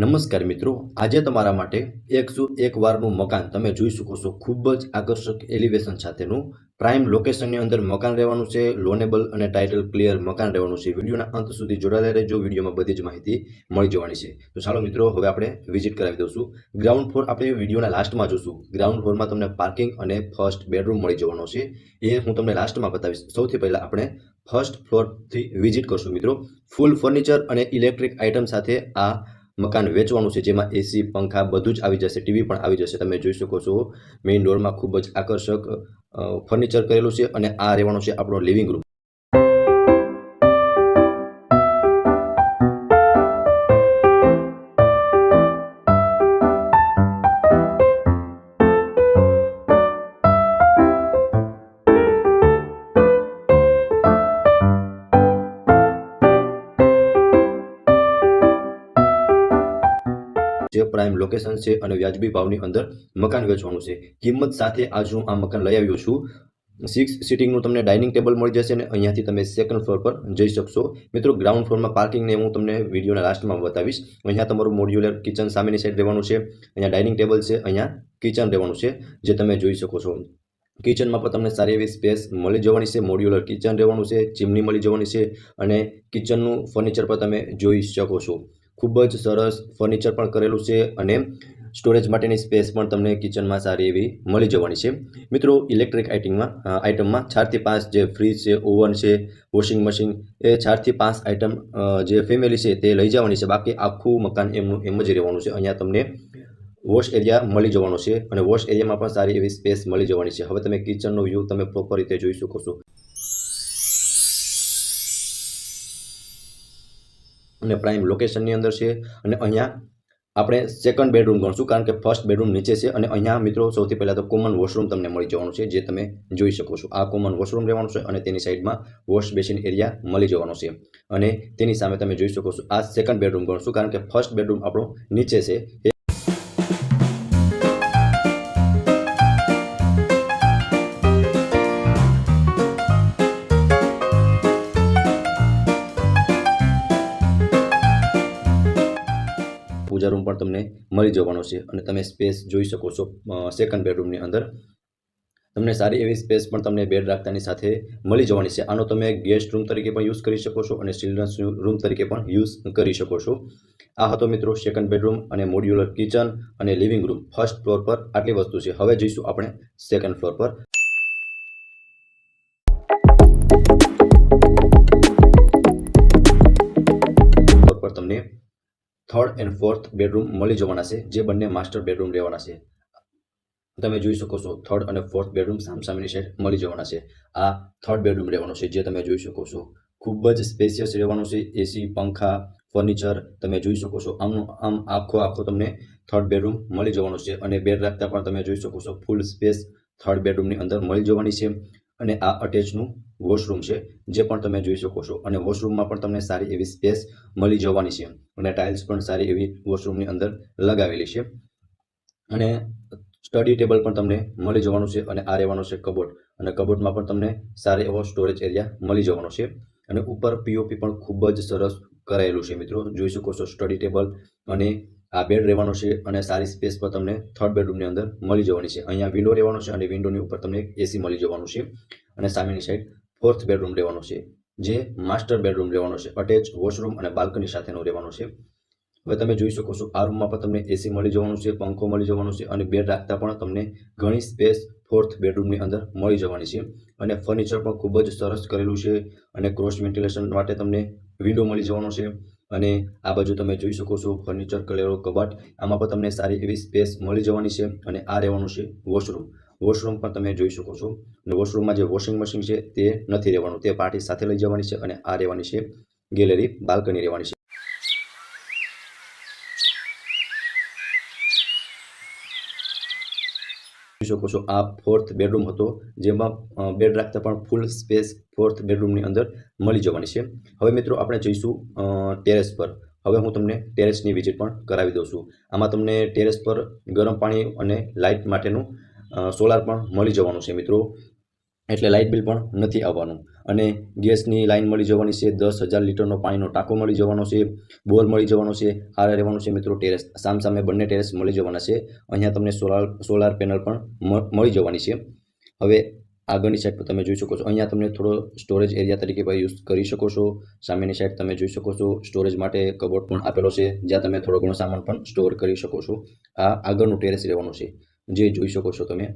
નમસ્કાર મિત્રો, આજે તમારા માટે 101 વારનું મકાન તમે જોઈ શકો છો. ખૂબ જ આકર્ષક એલિવેશન સાથેનું પ્રાઇમ લોકેશનની અંદર મકાન રહેવાનું છે. લોનેબલ અને ટાઇટલ ક્લિયર મકાન રહેવાનું છે. વિડીયોના અંત સુધી જોડાયેલા રહેજો. વિડીયોમાં બધી જ માહિતી મળી જવાની છે. તો ચાલો મિત્રો, હવે આપણે વિઝિટ કરાવી દઈશું. ગ્રાઉન્ડ ફ્લોર આપણે વિડીયોના લાસ્ટમાં જોશું. ગ્રાઉન્ડ ફ્લોરમાં તમને પાર્કિંગ અને ફર્સ્ટ બેડરૂમ મળી જવાનો છે. એ હું તમને લાસ્ટમાં બતાવીશ. સૌથી પહેલાં આપણે ફર્સ્ટ ફ્લોરથી વિઝિટ કરશું મિત્રો. ફૂલ ફર્નિચર અને ઇલેક્ટ્રિક આઇટમ સાથે આ મકાન વેચવાનું છે, જેમાં એસી, પંખા બધું જ આવી જશે. ટીવી પણ આવી જશે. તમે જોઈ શકો છો મેઇન ડોરમાં ખૂબ જ આકર્ષક ફર્નિચર કરેલું છે અને આ રહેવાનું છે આપણો લિવિંગ રૂમ. જે પ્રાઇમ લોકેશન છે અને વ્યાજબી ભાવની અંદર મકાન વેચવાનું છે. કિંમત સાથે આજ હું આ મકાન લઈ આવ્યો છું. 6 સીટિંગનું તમને ડાઇનિંગ ટેબલ મળી જશે અને અહીંયાથી તમે સેકન્ડ ફ્લોર પર જઈ શકશો. મિત્રો, ગ્રાઉન્ડ ફ્લોરમાં પાર્કિંગને હું તમને વિડીયોના લાસ્ટમાં બતાવીશ. અહીંયા તમારું મોડ્યુલર કિચન સામેની સાઈડ રહેવાનું છે. અહીંયા ડાઇનિંગ ટેબલ છે, અહીંયા કિચન રહેવાનું છે, જે તમે જોઈ શકો છો. કિચનમાં પણ તમને સારી એવી સ્પેસ મળી જવાની છે. મોડ્યુલર કિચન રહેવાનું છે, ચીમની મળી જવાની છે અને કિચનનું ફર્નિચર પણ તમે જોઈ શકો છો. ખૂબ જ સરસ ફર્નિચર પણ કરેલું છે અને સ્ટોરેજ માટેની સ્પેસ પણ તમને કિચનમાં સારી એવી મળી જવાની છે. મિત્રો, ઇલેક્ટ્રિક આઇટમમાં 4 થી 5 જે ફ્રીજ છે, ઓવન છે, વોશિંગ મશીન, એ 4 થી 5 આઇટમ જે ફેમિલી છે તે લઈ જવાની છે. બાકી આખું મકાન એમનું એમ જ રહેવાનું છે. અહીંયા તમને વોશ એરિયા મળી જવાનો છે અને વોશ એરિયામાં પણ સારી એવી સ્પેસ મળી જવાની છે. હવે તમે કિચનનો વ્યૂ તમે પ્રોપર રીતે જોઈ શકો છો અને પ્રાઇમ લોકેશનની અંદર છે. અને અહીંયા આપણે સેકન્ડ બેડરૂમ ગણશું, કારણ કે ફર્સ્ટ બેડરૂમ નીચે છે. અને અહીંયા મિત્રો સૌથી પહેલાં તો કોમન વોશરૂમ તમને મળી જવાનું છે, જે તમે જોઈ શકો છો. આ કોમન વોશરૂમ રહેવાનું છે અને તેની સાઈડમાં વોશ બેસિન એરિયા મળી જવાનો છે. અને તેની સામે તમે જોઈ શકો છો આ સેકન્ડ બેડરૂમ ગણશું, કારણ કે ફર્સ્ટ બેડરૂમ આપણો નીચે છે. પૂજા રૂમ પણ તમને મળી જવાનો છે અને તમે સ્પેસ જોઈ શકો છો. સેકન્ડ બેડરૂમની અંદર તમને સારી એવી સ્પેસ પણ તમને બેડ રાખતાની સાથે મળી જવાની છે. આનો તમે ગેસ્ટ રૂમ તરીકે પણ યુઝ કરી શકો છો અને ચિલ્ડ્રન્સ રૂમ તરીકે પણ યુઝ કરી શકો છો. આ હતો મિત્રો સેકન્ડ બેડરૂમ અને મોડ્યુલર કિચન અને લિવિંગ રૂમ. ફર્સ્ટ ફ્લોર પર આટલી વસ્તુ છે. હવે જઈશું આપણે સેકન્ડ ફ્લોર પર. તમને થર્ડ એન્ડ ફોર્થ બેડરૂમ મળી જવાના છે, જે બંને માસ્ટર બેડરૂમ રહેવાના છે. તમે જોઈ શકો છો થર્ડ અને ફોર્થ બેડરૂમ સામસામેની સાઈડ મળી જવાના છે. આ થર્ડ બેડરૂમ રહેવાનો છે, જે તમે જોઈ શકો છો. ખૂબ જ સ્પેશિયસ રહેવાનું છે. એસી, પંખા, ફર્નિચર તમે જોઈ શકો છો. આમ આખો તમને થર્ડ બેડરૂમ મળી જવાનો છે અને બેડ રાખતા પણ તમે જોઈ શકો છો ફૂલ સ્પેસ થર્ડ બેડરૂમની અંદર મળી જવાની છે. અને આ અટેચનું વોશરૂમ છે, જે પણ તમે જોઈ શકો છો. અને વોશરૂમમાં પણ તમને સારી એવી સ્પેસ મળી જવાની છે અને ટાઇલ્સ પણ સારી એવી વોશરૂમની અંદર લગાવેલી છે. અને સ્ટડી ટેબલ પણ તમને મળી જવાનું છે. અને આ રહેવાનું છે કબોર્ડ, અને કબોર્ડમાં પણ તમને સારી એવો સ્ટોરેજ એરિયા મળી જવાનો છે. અને ઉપર પીઓપી પણ ખૂબ જ સરસ કરાયેલું છે. મિત્રો, જોઈ શકો છો સ્ટડી ટેબલ અને આ બેડ રહેવાનો છે. અને સારી સ્પેસ પર તમને થર્ડ બેડરૂમની અંદર મળી જવાની છે. અહીંયા વિન્ડો રહેવાનો છે અને વિન્ડોની ઉપર તમને એસી મળી જવાનું છે. અને સામેની સાઈડ ફોર્થ બેડરૂમ રહેવાનો છે, જે માસ્ટર બેડરૂમ રહેવાનો છે. અટેચ વોશરૂમ અને બાલ્કની સાથેનો રહેવાનો છે. હવે તમે જોઈ શકો છો આ રૂમમાં પણ તમને એસી મળી જવાનું છે, પંખો મળી જવાનો છે અને બેડ રાખતા પણ તમને ઘણી સ્પેસ ફોર્થ બેડરૂમની અંદર મળી જવાની છે. અને ફર્નિચર પણ ખૂબ જ સરસ કરેલું છે અને ક્રોસ વેન્ટિલેશન માટે તમને વિન્ડો મળી જવાનો છે. અને આ બાજુ તમે જોઈ શકો છો ફર્નિચર કરેલો કબાટ. આમાં પણ તમને સારી એવી સ્પેસ મળી જવાની છે. અને આ રહેવાનું છે વોશરૂમ. વોશરૂમ પણ તમે જોઈ શકો છો. અને વોશરૂમમાં જે વોશિંગ મશીન છે તે નથી રહેવાનું, તે પાર્ટી સાથે લઈ જવાની છે. અને આ રહેવાની છે ગેલેરી, બાલ્કની રહેવાની છે. જોઈ શકો છો આ ફોર્થ બેડરૂમ હતો, જેમાં બેડ રાખતા પણ ફૂલ સ્પેસ ફોર્થ બેડરૂમની અંદર મળી જવાની છે. હવે મિત્રો આપણે જઈશું ટેરેસ પર. હવે હું તમને ટેરેસની વિઝિટ પણ કરાવી દઉં છું. આમાં તમને ટેરેસ પર ગરમ પાણી અને લાઇટ માટેનું સોલાર પણ મળી જવાનું છે મિત્રો. એટલે લાઇટ બિલ પણ નથી આવવાનું. અને ગેસની લાઇન મળી જવાની છે, 10,000 લીટરનો પાણીનો ટાંકો મળી જવાનો છે, બોર મળી જવાનો છે. આ રહેવાનું છે મિત્રો ટેરેસ. સામસામે બંને ટેરેસ મળી જવાના છે. અહીંયા તમને સોલાર પેનલ પણ મળી જવાની છે. હવે આગળની સાઈડ પર તમે જોઈ શકો છો, અહીંયા તમને થોડો સ્ટોરેજ એરિયા તરીકે પણ યુઝ કરી શકો છો. સામેની સાઈડ તમે જોઈ શકો છો, સ્ટોરેજ માટે કબોર્ડ પણ આપેલો છે, જ્યાં તમે થોડો ઘણો સામાન પણ સ્ટોર કરી શકો છો. આ આગળનું ટેરેસ રહેવાનું છે, જે જોઈ શકો છો તમે.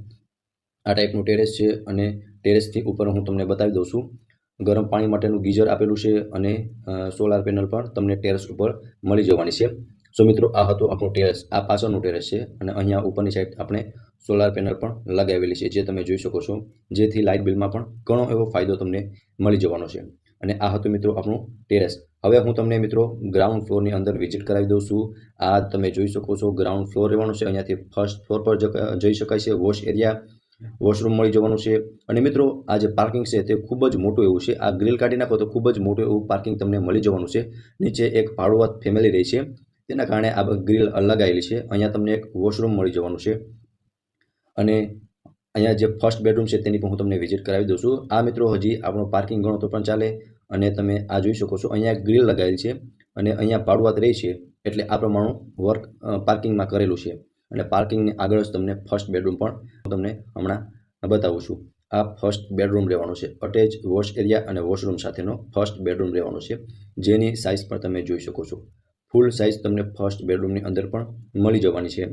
આ ટાઈપનું ટેરેસ છે. અને ટેરેસથી ઉપર હું તમને બતાવી દઉં છું, ગરમ પાણી માટેનું ગીઝર આપેલું છે. અને સોલાર પેનલ પણ તમને ટેરેસ ઉપર મળી જવાની છે. સો મિત્રો, આ હતું આપણું ટેરેસ. આ પાછળનું ટેરેસ છે. અને અહીંયા ઉપરની સાઈડ આપણે સોલાર પેનલ પણ લગાવેલી છે, જે તમે જોઈ શકો છો, જેથી લાઇટ બિલમાં પણ ઘણો એવો ફાયદો તમને મળી જવાનો છે. અને આ હતું મિત્રો આપણું ટેરેસ. હવે હું તમને મિત્રો ગ્રાઉન્ડ ફ્લોરની અંદર વિઝિટ કરાવી દઉં છું. આ તમે જોઈ શકો છો, ગ્રાઉન્ડ ફ્લોર રહેવાનું છે. અહીંયાથી ફર્સ્ટ ફ્લોર પર જઈ શકાય છે. વોશ એરિયા, વોશરૂમ મળી જવાનું છે. અને મિત્રો, આ જે પાર્કિંગ છે તે ખૂબ જ મોટું એવું છે. આ ગ્રીલ કાઢી નાખો તો ખૂબ જ મોટું એવું પાર્કિંગ તમને મળી જવાનું છે. નીચે એક ભાડુઆત ફેમિલી રહી છે, તેના કારણે આ ગ્રીલ લગાવેલી છે. અહીંયા તમને એક વોશરૂમ મળી જવાનું છે. અને અહીંયા જે ફર્સ્ટ બેડરૂમ છે તેની પણ હું તમને વિઝિટ કરાવી દઉં છું. આ મિત્રો હજી આપણો પાર્કિંગ ગણો તો પણ ચાલે. અને તમે આ જોઈ શકો છો, અહીંયા ગ્રીલ લગાવેલી છે. અને અહીંયા ભાડુઆત રહી છે, એટલે આ પ્રમાણનું વર્ક પાર્કિંગમાં કરેલું છે. અને પાર્કિંગની આગળ જ તમને ફર્સ્ટ બેડરૂમ પણ હું તમને હમણાં બતાવું છું. આ ફર્સ્ટ બેડરૂમ રહેવાનો છે. અટેચ વોશ એરિયા અને વોશરૂમ સાથેનો ફર્સ્ટ બેડરૂમ રહેવાનો છે, જેની સાઇઝ પણ તમે જોઈ શકો છો. ફૂલ સાઇઝ તમને ફર્સ્ટ બેડરૂમની અંદર પણ મળી જવાની છે.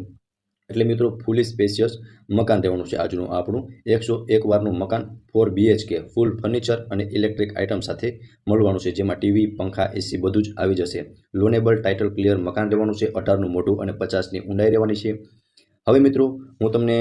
એટલે મિત્રો, ફૂલી સ્પેશિયસ મકાન રહેવાનું છે આજનું આપણું. 101 વારનું મકાન, 4 BHK, ફૂલ ફર્નિચર અને ઇલેક્ટ્રિક આઇટમ સાથે મળવાનું છે, જેમાં ટીવી, પંખા, એસી બધું જ આવી જશે. લોનેબલ ટાઇટલ ક્લિયર મકાન રહેવાનું છે. 18નું મોઢું અને 50ની ઊંડાઈ રહેવાની છે. હવે મિત્રો, હું તમને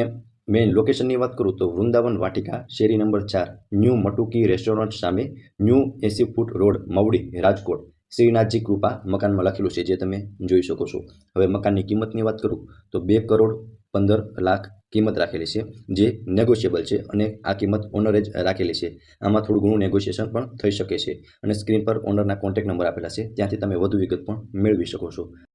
મેઇન લોકેશનની વાત કરું તો વૃંદાવન વાટિકા, શેરી નંબર 4, ન્યૂ મટુકી રેસ્ટોરન્ટ સામે, new 80 foot road, Mavdi, Rajkot. Shrinathji Kripa મકાનમાં લખેલું છે, જે તમે જોઈ શકો છો. હવે મકાનની કિંમતની વાત કરું તો 2,15,00,000 કિંમત રાખેલી છે, જે નેગોશિયેબલ છે. અને આ કિંમત ઓનરે જ રાખેલી છે. આમાં થોડું ઘણું નેગોશિએશન પણ થઈ શકે છે. અને સ્ક્રીન પર ઓનરના કોન્ટેક્ટ નંબર આપેલા છે, ત્યાંથી તમે વધુ વિગત પણ મેળવી શકો છો.